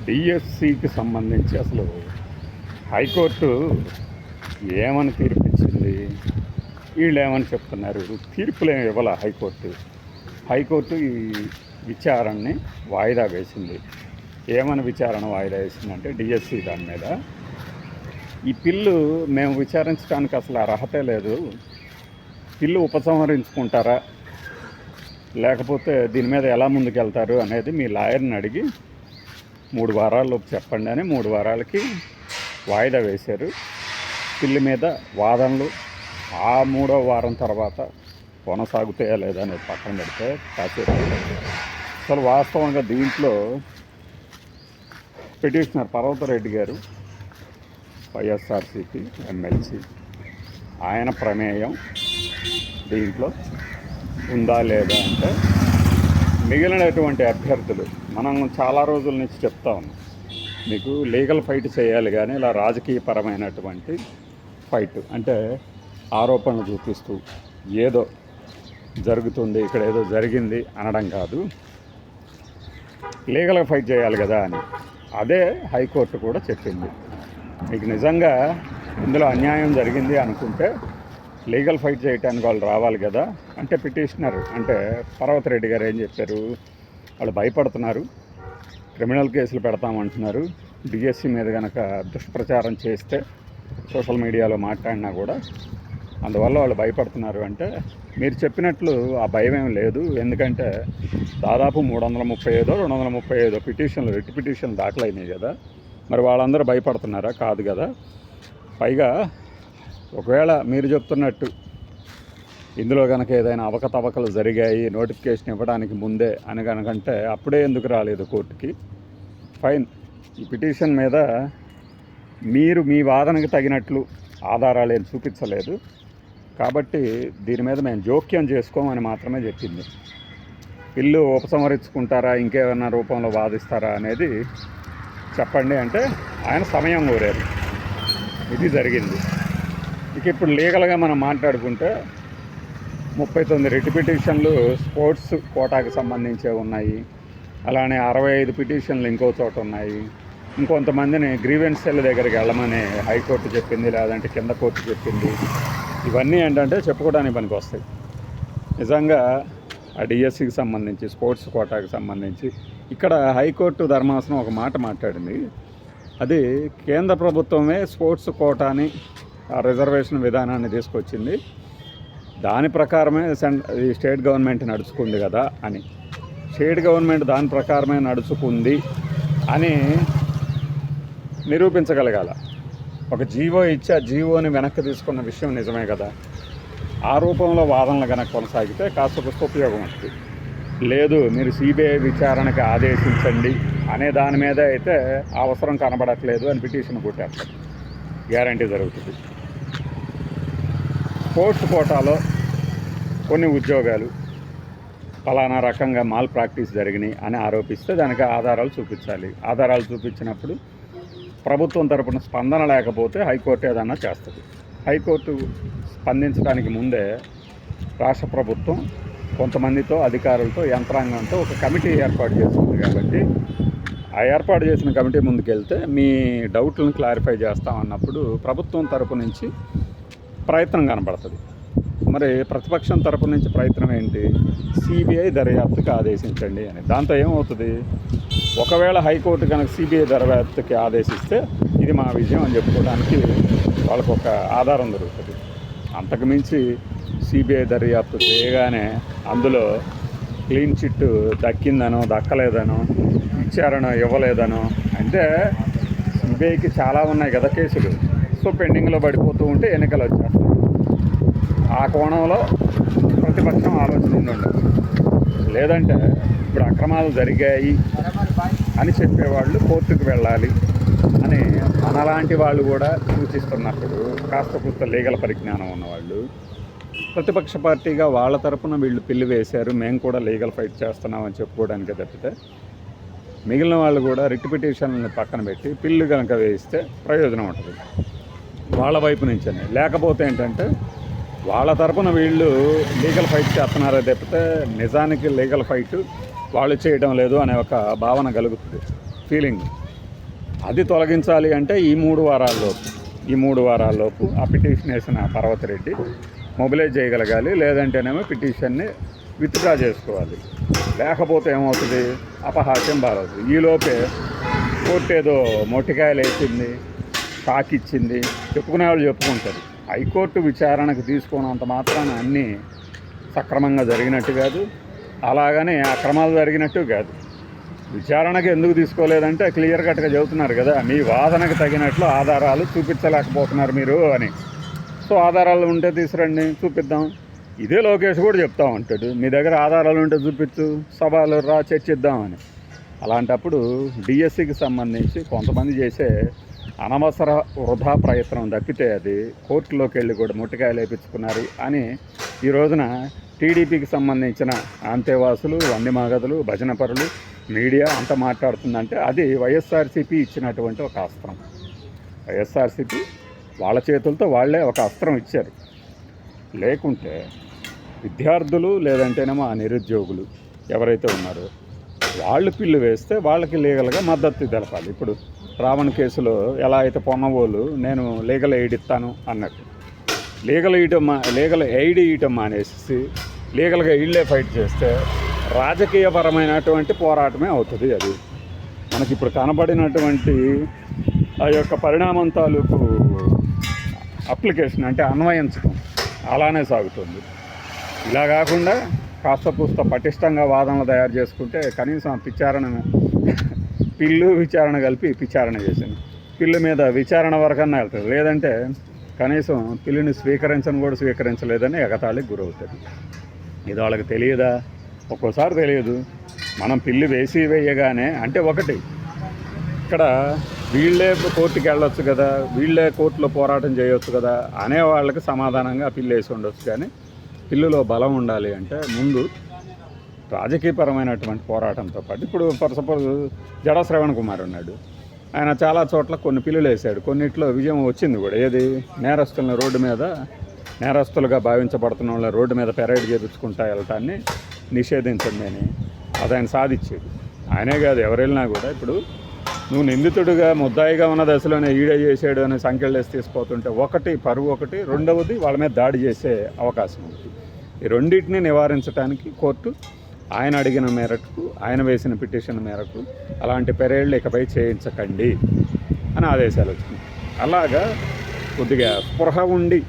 డిఎస్సికి సంబంధించి అసలు హైకోర్టు ఏమని తీర్పిచ్చింది, వీళ్ళు ఏమని చెప్తున్నారు, తీర్పులు ఏమి ఇవ్వాల హైకోర్టు ఈ విచారణని వాయిదా వేసింది. ఏమని విచారణ వాయిదా వేసిందంటే డిఎస్సి దాని మీద ఈ పిల్లు మేము విచారించడానికి అసలు అర్హతే లేదు, పిల్లు ఉపసంహరించుకుంటారా లేకపోతే దీని మీద ఎలా ముందుకెళ్తారు అనేది మీ లాయర్ని అడిగి 3 వారాల్లోపు చెప్పండి అని 3 వారాలకి వాయిదా వేశారు. పిల్లి మీద వాదనలు ఆ 3వ వారం తర్వాత కొనసాగుతాయా లేదా అనేది పక్కన పెడితే కాసేపు అసలు వాస్తవంగా దీంట్లో పిటిషనర్ పర్వతరెడ్డి గారు వైఎస్ఆర్సీపీ ఎమ్మెల్సీ, ఆయన ప్రమేయం దీంట్లో ఉందా లేదా అంటే మిగిలినటువంటి అభ్యర్థులు మనం చాలా రోజుల నుంచి చెప్తా ఉన్నాం, మీకు లీగల్ ఫైట్ చేయాలి కానీ ఇలా రాజకీయపరమైనటువంటి ఫైట్ అంటే ఆరోపణలు చూపిస్తూ ఏదో జరుగుతుంది ఇక్కడ ఏదో జరిగింది అనడం కాదు, లీగల్గా ఫైట్ చేయాలి కదా అని అదే హైకోర్టు కూడా చెప్పింది. మీకు నిజంగా ఇందులో అన్యాయం జరిగింది అనుకుంటే లీగల్ ఫైట్ చేయడానికి వాళ్ళు రావాలి కదా అంటే పిటిషనర్ అంటే పర్వతరెడ్డి గారు ఏం చెప్పారు, వాళ్ళు భయపడుతున్నారు, క్రిమినల్ కేసులు పెడతామంటున్నారు, డిఎస్సి మీద కనుక దుష్ప్రచారం చేస్తే సోషల్ మీడియాలో మాట్లాడినా కూడా అందువల్ల వాళ్ళు భయపడుతున్నారు. అంటే మీరు చెప్పినట్లు ఆ భయం ఏం లేదు, ఎందుకంటే దాదాపు 335 పిటిషన్లు రిట్ పిటిషన్లు దాఖలైనాయి కదా, మరి వాళ్ళందరూ భయపడుతున్నారా? కాదు కదా. పైగా ఒకవేళ మీరు చెప్తున్నట్టు ఇందులో కనుక ఏదైనా అవకతవకలు జరిగాయి నోటిఫికేషన్ ఇవ్వడానికి ముందే అని కనుకంటే అప్పుడే ఎందుకు రాలేదు కోర్టుకి? ఫైన్, ఈ పిటిషన్ మీద మీరు మీ వాదనకు తగినట్లు ఆధారాలు ఏం చూపించలేదు కాబట్టి దీని మీద మేము జోక్యం చేసుకోమని మాత్రమే చెప్పింది. ఇల్లు ఉపసంహరించుకుంటారా ఇంకేమైనా రూపంలో వాదిస్తారా అనేది చెప్పండి అంటే ఆయన సమయం కోరారు. ఇది జరిగింది. ఇక ఇప్పుడు లీగల్గా మనం మాట్లాడుకుంటే 39 రిట్ పిటిషన్లు స్పోర్ట్స్ కోటాకి సంబంధించే ఉన్నాయి, అలానే 65 పిటిషన్లు ఇంకో చోట ఉన్నాయి, ఇంకొంతమందిని గ్రీవెన్స్ సెల్ దగ్గరికి వెళ్ళమని హైకోర్టు చెప్పింది, లేదంటే కింద కోర్టు చెప్పింది. ఇవన్నీ ఏంటంటే చెప్పుకోవడానికి పనికి వస్తాయి. నిజంగా ఆ డిఎస్సికి సంబంధించి స్పోర్ట్స్ కోటాకి సంబంధించి ఇక్కడ హైకోర్టు ధర్మాసనం ఒక మాట మాట్లాడింది, అది కేంద్ర ప్రభుత్వమే స్పోర్ట్స్ కోటాని రిజర్వేషన్ విధానాన్ని తీసుకొచ్చింది, దాని ప్రకారమే ఈ స్టేట్ గవర్నమెంట్ నడుచుకుంది కదా అని. స్టేట్ గవర్నమెంట్ దాని ప్రకారమే నడుచుకుంది అని నిరూపించగలగాల. ఒక జీవో ఇచ్చి ఆ జీవోని వెనక్కి తీసుకున్న విషయం నిజమే కదా. ఆ రూపంలో వాదనలు కనుక కొనసాగితే కాస్త ఉపయోగం ఉంటుంది. లేదు మీరు సిబిఐ విచారణకు ఆదేశించండి అనే దాని మీద అయితే అవసరం కనబడట్లేదు అని పిటిషన్ కొట్టేస్తారు, గ్యారంటీ జరుగుతుంది. స్పోర్ట్స్ కోటాలో కొన్ని ఉద్యోగాలు ఫలానా రకంగా మాల్ ప్రాక్టీస్ జరిగినాయి అని ఆరోపిస్తే దానికి ఆధారాలు చూపించాలి. ఆధారాలు చూపించినప్పుడు ప్రభుత్వం తరపున స్పందన లేకపోతే హైకోర్టు ఏదన్నా చేస్తుంది. హైకోర్టు స్పందించడానికి ముందే రాష్ట్ర ప్రభుత్వం కొంతమందితో అధికారులతో యంత్రాంగంతో ఒక కమిటీ ఏర్పాటు చేస్తుంది కాబట్టి ఆ ఏర్పాటు చేసిన కమిటీ ముందుకెళ్తే మీ డౌట్లను క్లారిఫై చేస్తామన్నప్పుడు ప్రభుత్వం తరపు నుంచి ప్రయత్నం కనబడుతుంది. మరి ప్రతిపక్షం తరపు నుంచి ప్రయత్నం ఏంటి? సిబిఐ దర్యాప్తుకి ఆదేశించండి అని. దాంతో ఏమవుతుంది, ఒకవేళ హైకోర్టు కనుక సిబిఐ దర్యాప్తుకి ఆదేశిస్తే ఇది మా విజయం అని చెప్పుకోవడానికి వాళ్ళకు ఒక ఆధారం దొరుకుతుంది. అంతకుమించి సిబిఐ దర్యాప్తు చేయగానే అందులో క్లీన్ చిట్ దక్కిందనో దక్కలేదనో ఇచ్చారనో ఇవ్వలేదనో అంటే సిబిఐకి చాలా ఉన్నాయి కదా కేసులు, సో పెండింగ్లో పడిపోతూ ఉంటే ఎన్నికలు వచ్చేస్తాయి. ఆ కోణంలో ప్రతిపక్షం ఆలోచన ఉండదు. లేదంటే ఇప్పుడు అక్రమాలు జరిగాయి అని చెప్పేవాళ్ళు కోర్టుకు వెళ్ళాలి అని మనలాంటి వాళ్ళు కూడా సూచిస్తున్నప్పుడు కాస్త లీగల్ పరిజ్ఞానం ఉన్నవాళ్ళు ప్రతిపక్ష పార్టీగా వాళ్ళ తరపున వీళ్ళు పిల్లి వేశారు, మేము కూడా లీగల్ ఫైట్ చేస్తున్నామని చెప్పుకోవడానికే తప్పితే మిగిలిన వాళ్ళు కూడా రిట్ పిటిషన్లని పక్కన పెట్టి పిల్లు కనుక వేయిస్తే ప్రయోజనం ఉంటుంది వాళ్ళ వైపు నుంచనే. లేకపోతే ఏంటంటే వాళ్ళ తరపున వీళ్ళు లీగల్ ఫైట్ చేస్తున్నారే తప్పితే నిజానికి లీగల్ ఫైట్ వాళ్ళు చేయడం లేదు అనే ఒక భావన కలుగుతుంది, ఫీలింగ్. అది తొలగించాలి అంటే ఈ మూడు వారాల్లోపు ఆ పిటిషన్ వేసిన పర్వతిరెడ్డి మొబిలైజ్ చేయగలగాలి. లేదంటేనేమో పిటిషన్ని విత్డ్రా చేసుకోవాలి. లేకపోతే ఏమవుతుంది, అపహాస్యం బారవుతుంది. ఈలోపే కోర్టు ఏదో మొట్టికాయలు వేసింది, షాక్ ఇచ్చింది, చెప్పుకునే వాళ్ళు చెప్పుకుంటారు. హైకోర్టు విచారణకు తీసుకున్నంత మాత్రాన అన్నీ సక్రమంగా జరిగినట్టు కాదు, అలాగని అక్రమాలు జరిగినట్టు కాదు. విచారణకు ఎందుకు తీసుకోలేదంటే క్లియర్ కట్గా చెబుతున్నారు కదా, మీ వాదనకు తగినట్లు ఆధారాలు చూపించలేకపోతున్నారు మీరు అని. సో ఆధారాలు ఉంటే తీసురండి, చూపిద్దాం. ఇదే లోకేష్ కూడా చెప్తా ఉంటాడు, మీ దగ్గర ఆధారాలు ఉంటే చూపించు, సభలు రా చర్చిద్దామని. అలాంటప్పుడు డిఎస్సికి సంబంధించి కొంతమంది చేసే అనవసర వృధా ప్రయత్నం తప్పితే అది కోర్టులోకి వెళ్ళి కూడా ముట్టికాయలు వేయించుకున్నారు అని ఈ రోజున టీడీపీకి సంబంధించిన అంతేవాసులు, వన్యమాగదులు, భజన పరులు, మీడియా అంతా మాట్లాడుతుందంటే అది వైఎస్ఆర్సీపీ ఇచ్చినటువంటి ఒక అస్త్రం. వైఎస్ఆర్సీపీ వాళ్ళ చేతులతో వాళ్ళే ఒక అస్త్రం ఇచ్చారు. లేకుంటే విద్యార్థులు లేదంటేనేమో ఆ నిరుద్యోగులు ఎవరైతే ఉన్నారో వాళ్ళు పిల్లు వేస్తే వాళ్ళకి లీగల్గా మద్దతు తెలపాలి. ఇప్పుడు రావణ్ కేసులో ఎలా అయితే పొన్నవోలు నేను లీగల్ ఎయిడ్ ఇస్తాను అన్నట్టు, లీగల్ ఎయిడ్ ఇవ్వటం మానేసి లీగల్గా ఇళ్ళే ఫైట్ చేస్తే రాజకీయపరమైనటువంటి పోరాటమే అవుతుంది. అది మనకి ఇప్పుడు కనబడినటువంటి ఆ యొక్క పరిణామం తాలూకు అప్లికేషన్ అంటే అన్వయించడం అలానే సాగుతుంది. ఇలా కాకుండా కాస్త కూస్త పటిష్టంగా వాదనలు తయారు చేసుకుంటే కనీసం పిల్లు విచారణ కలిపి విచారణ చేసింది, పిల్లు మీద విచారణ వరకన్నా వెళ్తుంది. లేదంటే కనీసం పిల్లిని స్వీకరించలేదని ఎగతాళికి గురవుతుంది. ఇది వాళ్ళకి తెలియదా? ఒక్కోసారి తెలియదు. మనం పిల్లి వేయగానే అంటే ఒకటి ఇక్కడ వీళ్ళే కోర్టుకి వెళ్ళొచ్చు కదా, వీళ్ళే కోర్టులో పోరాటం చేయొచ్చు కదా అనే వాళ్ళకి సమాధానంగా పిల్లి వేసి ఉండొచ్చు. కానీ పిల్లులో బలం ఉండాలి అంటే ముందు రాజకీయపరమైనటువంటి పోరాటంతో పాటు ఇప్పుడు ఫర్ సపోజ్ జడ శ్రవణ్ కుమార్ ఉన్నాడు, ఆయన చాలా చోట్ల కొన్ని పిల్లులు వేశాడు, కొన్నిట్లో విజయం వచ్చింది కూడా. ఏది నేరస్తులను రోడ్డు మీద నేరస్తులుగా భావించబడుతున్న వాళ్ళ రోడ్డు మీద పెరేడ్ చేయించుకుంటా వెళ్ళటాన్ని నిషేధించండి అని అది ఆయన సాధించేది. ఆయనే కాదు ఎవరు వెళ్ళినా కూడా ఇప్పుడు నువ్వు నిందితుడిగా ముద్దాయిగా ఉన్న దశలోనే ఈడే చేసాడు అని సంఖ్యలు వేసి తీసుకుపోతుంటే ఒకటి పరువు, ఒకటి రెండవది వాళ్ళ మీద దాడి చేసే అవకాశం ఉంది. ఈ రెండింటిని నివారించడానికి కోర్టు ఆయన అడిగిన మేరకు, ఆయన వేసిన పిటిషన్ మేరకు అలాంటి పెరేడ్లు ఇకపై చేయించకండి అని ఆదేశాలు వచ్చినాయి. అలాగా కొద్దిగా స్పృహ ఉండి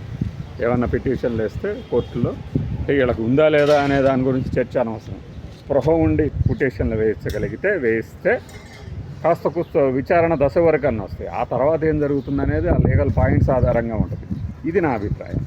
ఏమన్నా పిటిషన్లు వేస్తే కోర్టులో వీళ్ళకు ఉందా లేదా అనే దాని గురించి చర్చ అనవసరం. స్పృహ ఉండి పిటిషన్లు వేస్తే కాస్త కూస్త విచారణ దశ వరకు అన్న వస్తాయి. ఆ తర్వాత ఏం జరుగుతుందనేది ఆ లీగల్ పాయింట్స్ ఆధారంగా ఉంటుంది. ఇది నా అభిప్రాయం.